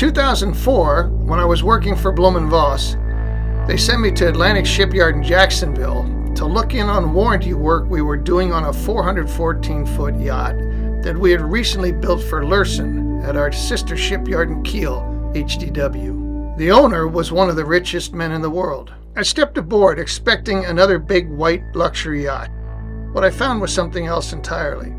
2004, when I was working for Blohm Voss, they sent me to Atlantic Shipyard in Jacksonville to look in on warranty work we were doing on a 414-foot yacht that we had recently built for Lursen at our sister shipyard in Kiel, HDW. The owner was one of the richest men in the world. I stepped aboard expecting another big white luxury yacht. What I found was something else entirely.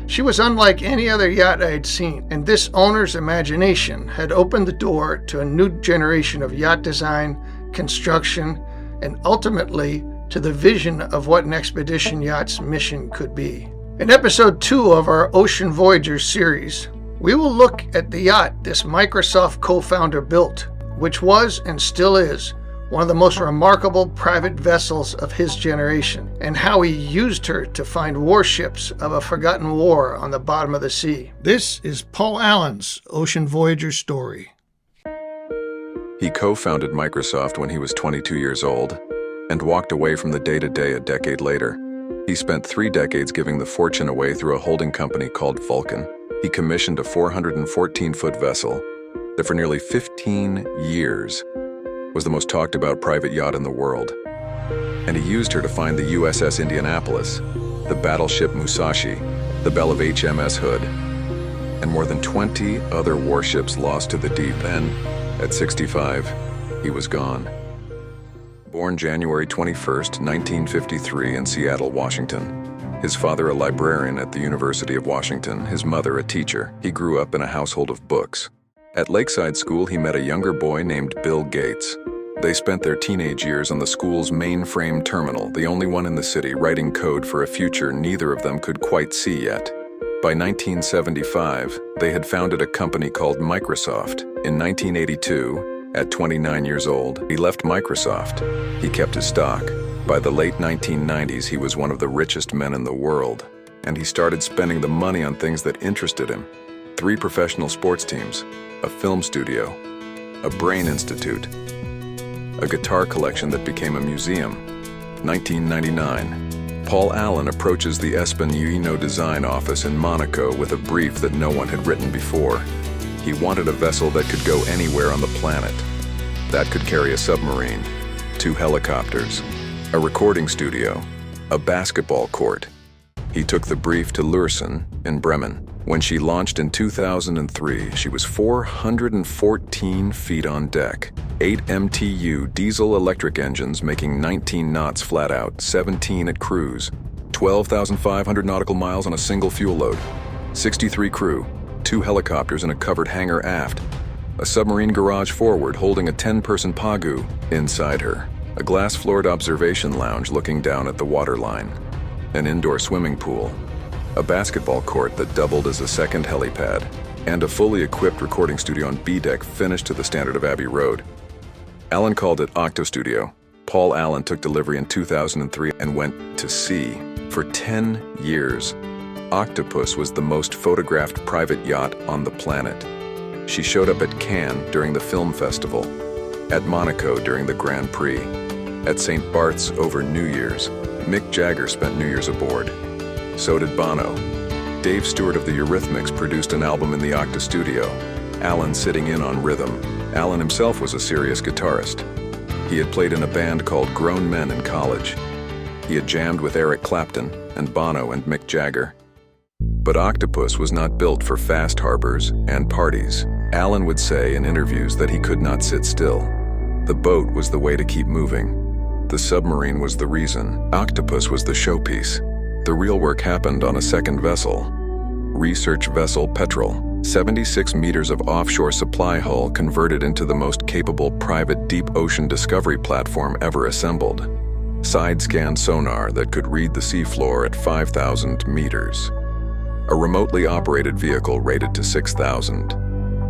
She was unlike any other yacht I had seen, and this owner's imagination had opened the door to a new generation of yacht design, construction, and ultimately to the vision of what an expedition yacht's mission could be. In episode 2 of our Ocean Voyagers series, we will look at the yacht this Microsoft co-founder built, which was and still is one of the most remarkable private vessels of his generation, and how he used her to find warships of a forgotten war on the bottom of the sea. This is Paul Allen's Ocean Voyager story. He co-founded Microsoft when he was 22 years old and walked away from the day-to-day a decade later. He spent 3 decades giving the fortune away through a holding company called Vulcan. He commissioned a 414-foot vessel that for nearly 15 years was the most talked about private yacht in the world. And he used her to find the USS Indianapolis, the battleship Musashi, the belle of HMS Hood, and more than 20 other warships lost to the deep, and at 65, he was gone. Born January 21st, 1953 in Seattle, Washington. His father a librarian at the University of Washington, his mother a teacher. He grew up in a household of books. At Lakeside School, he met a younger boy named Bill Gates. They spent their teenage years on the school's mainframe terminal, the only one in the city, writing code for a future neither of them could quite see yet. By 1975, they had founded a company called Microsoft. In 1982, at 29 years old, he left Microsoft. He kept his stock. By the late 1990s, he was one of the richest men in the world, and he started spending the money on things that interested him. 3 professional sports teams, a film studio, a brain institute, a guitar collection that became a museum. 1999, Paul Allen approaches the Espin design office in Monaco with a brief that no one had written before. He wanted a vessel that could go anywhere on the planet, that could carry a submarine, 2 helicopters, a recording studio, a basketball court. He took the brief to Lursen in Bremen. When she launched in 2003, she was 414 feet on deck, 8 MTU diesel-electric engines making 19 knots flat out, 17 at cruise, 12,500 nautical miles on a single fuel load, 63 crew, 2 helicopters and a covered hangar aft, a submarine garage forward holding a 10-person pagu inside her, a glass-floored observation lounge looking down at the waterline, an indoor swimming pool, a basketball court that doubled as a second helipad, and a fully equipped recording studio on B-deck finished to the standard of Abbey Road. Allen called it Octo Studio. Paul Allen took delivery in 2003 and went to sea. For 10 years, Octopus was the most photographed private yacht on the planet. She showed up at Cannes during the film festival, at Monaco during the Grand Prix, at St. Barth's over New Year's. Mick Jagger spent New Year's aboard. So did Bono. Dave Stewart of the Eurythmics produced an album in the Octa studio, Allen sitting in on rhythm. Allen himself was a serious guitarist. He had played in a band called Grown Men in college. He had jammed with Eric Clapton and Bono and Mick Jagger. But Octopus was not built for fast harbors and parties. Allen would say in interviews that he could not sit still. The boat was the way to keep moving. The submarine was the reason. Octopus was the showpiece. The real work happened on a second vessel, research vessel Petrel, 76 meters of offshore supply hull converted into the most capable private deep ocean discovery platform ever assembled. Side-scan sonar that could read the seafloor at 5,000 meters. A remotely operated vehicle rated to 6,000.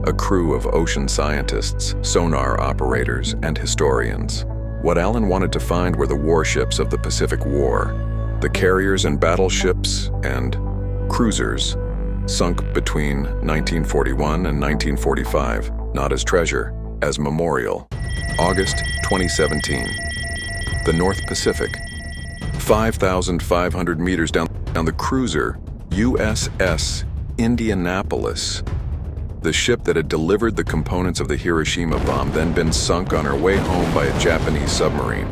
A crew of ocean scientists, sonar operators, and historians. What Allen wanted to find were the warships of the Pacific War. The carriers and battleships and cruisers sunk between 1941 and 1945, not as treasure, as memorial. August 2017. The North Pacific. 5,500 meters down the cruiser USS Indianapolis The ship that had delivered the components of the Hiroshima bomb, then been sunk on her way home by a Japanese submarine,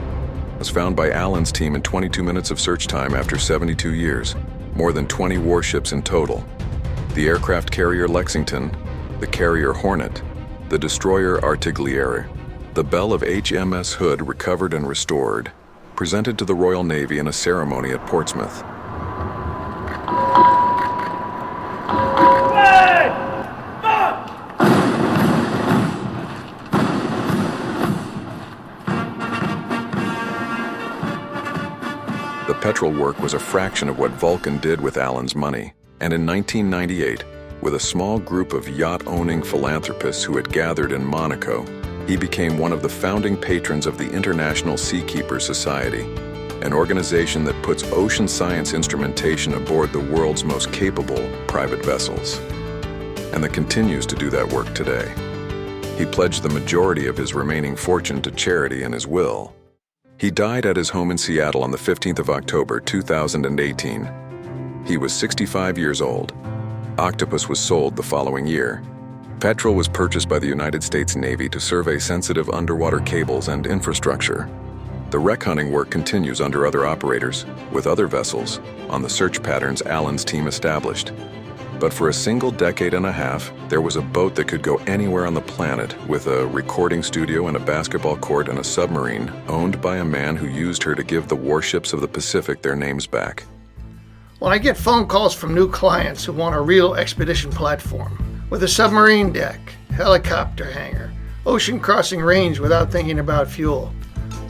was found by Allen's team in 22 minutes of search time after 72 years, more than 20 warships in total. The aircraft carrier Lexington, the carrier Hornet, the destroyer Artillery, the bell of HMS Hood recovered and restored, presented to the Royal Navy in a ceremony at Portsmouth. The Petrel work was a fraction of what Vulcan did with Allen's money, and in 1998, with a small group of yacht-owning philanthropists who had gathered in Monaco, he became one of the founding patrons of the International Seakeepers Society, an organization that puts ocean science instrumentation aboard the world's most capable private vessels, and that continues to do that work today. He pledged the majority of his remaining fortune to charity in his will. He died at his home in Seattle on the 15th of October, 2018. He was 65 years old. Octopus was sold the following year. Petrel was purchased by the United States Navy to survey sensitive underwater cables and infrastructure. The wreck hunting work continues under other operators, with other vessels, on the search patterns Allen's team established. But for a single decade and a half, there was a boat that could go anywhere on the planet, with a recording studio and a basketball court and a submarine, owned by a man who used her to give the warships of the Pacific their names back. When I get phone calls from new clients who want a real expedition platform, with a submarine deck, helicopter hangar, ocean crossing range without thinking about fuel,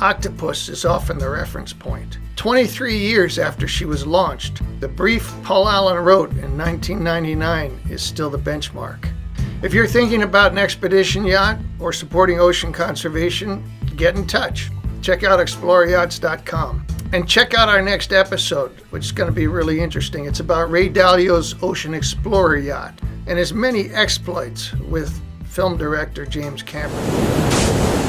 Octopus is often the reference point. 23 years after she was launched, the brief Paul Allen wrote in 1999 is still the benchmark. If you're thinking about an expedition yacht or supporting ocean conservation, get in touch. Check out exploreyachts.com. And check out our next episode, which is going to be really interesting. It's about Ray Dalio's Ocean Explorer yacht and his many exploits with film director James Cameron.